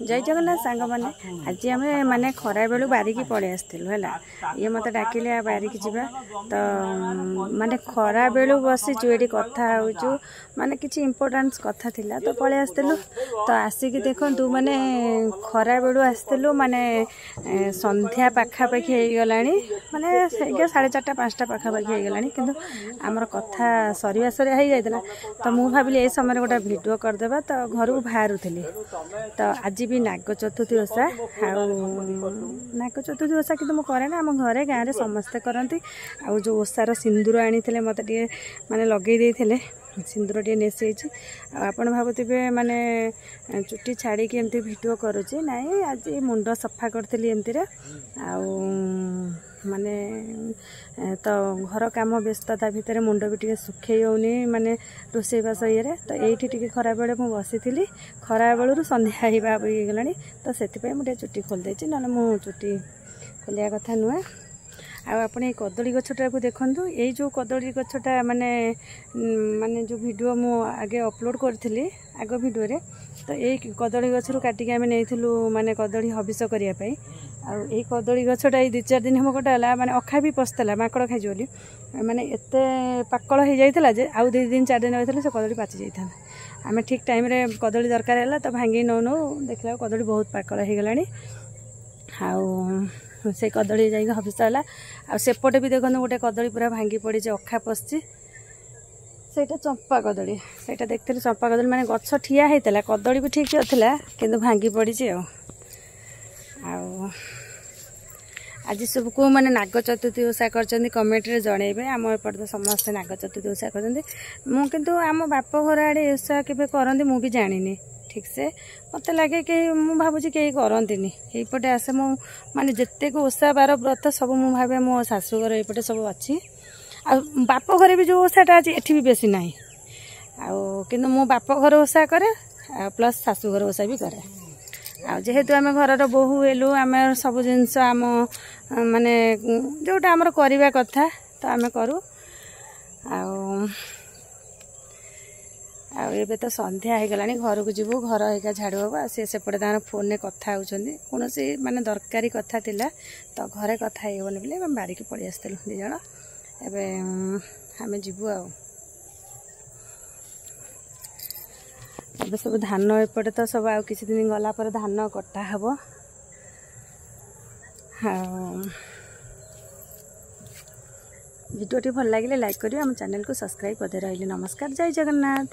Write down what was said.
जय जगन्नाथ सांग मैंने आज आम माने खरा बेलू बारिकी पड़े आसलु है ये मत डाकिले बारिकी जावा तो माने खरा बेलू बसीचु ये कथा हो माने किसी इम्पोर्टान्स कथा थिला तो पड़े आसलु तो आसिक देखु माने खरा बेलू आसलु माने संध्या पाखापाखि हो गला माने 4:30 5टा पाखापाखि हो गला कि आमर कथा सरिया सरिया हो जाता तो मुझे भाविली ये समय गोटे भिडियो करदेबा तो घर को बाहर तो आज भी नाग चतुर्थी ओषा नाग चतुर्थी ओषा कि मुझे ना आम घरे गाँव में समस्ते करती आ जो ओषार सिंदूर आनी मत माने लगे देते सिंदूर टे नेसी आपड़ भावुवे माने चुट्टी छाड़ी एमती भिडियो करुच्ची ना आज मुंड सफा करी एमती माने तो घर काम व्यस्तता भितर मुंड भी टे सुखे होनी माने रोषेईबास ये तो ये खरा बेले मुझे बसी खरा बेलू संध्या होगा तो से मुझे चुट्टी खोलदे ना मु चुट्टी खोलिया कथा नुहे आप कदली गछटा को देखूँ ये जो कदली गछटा माने माने जो वीडियो मु आगे अपलोड करी आग वीडियो रे तो ये कदली गछरू काटिकी आम नहीं माने कदली हबिष करने आई कदली गछटा ये 2-4 दिन हम कटाला माने अखा भी पशला माकड़ खाई बोली माने एत पाकल हो जाता जे आउ 2 दिन 4 दिन रही से कदली पाचि जाता आम ठीक टाइम रे कदली दरकार है तो भांगी नौ नौ देखला कदली बहुत पाकल हो गला से कदली जा हबिष है आसेपटे भी देखो गोटे कदली पूरा भांगी पड़ी अखा पशि सेटा चंपा कदली से देखते चंपा कदली माने गछ ठिया होता कदली भी ठीक था कि भांगी पड़ी आज सबको माने नाग चतुर्थी ओषा कर कमेंट रे जनइबे आम एपटे तो समस्ते नाग चतुर्थी ओषा कर आम बाप घर आड़े ओषा के करती मुझे जानी ठीक से मत लगे कि मुझे भावुँ कहीं करती यहीपटे आसे मु माने जिते को ओषा बार व्रत सब मुझे भावे मो शाशुघर यपटे सब अच्छी आ बाप घर भी जो ओषाटा अच्छी एठी भी बेसी ना कि मो बाप घर ओषा करे प्लस शाशुघर ओषा भी करे जेहेतु आम घर बोहू हेलु आम सब जिनस आम माने जोटा आमर करवा कथा तो आम करूँ एबे तो संध्या हो गलानी घर को जीवु घर होगा झाड़ू हम सेपटे तार फोन में कथा होती कौन माने दरकारी कथा थिला तो घरे कथा होनी बोले बाड़ी की पड़े आसलु 2 जन एवं आम जीवु अब सब धान एपटे तो सब आउ किसी दिन गला पर धान कटा हम वीडियो भल लगे लाइक करिए आम चैनल को सब्सक्राइब करते रहिए। नमस्कार, जय जगन्नाथ।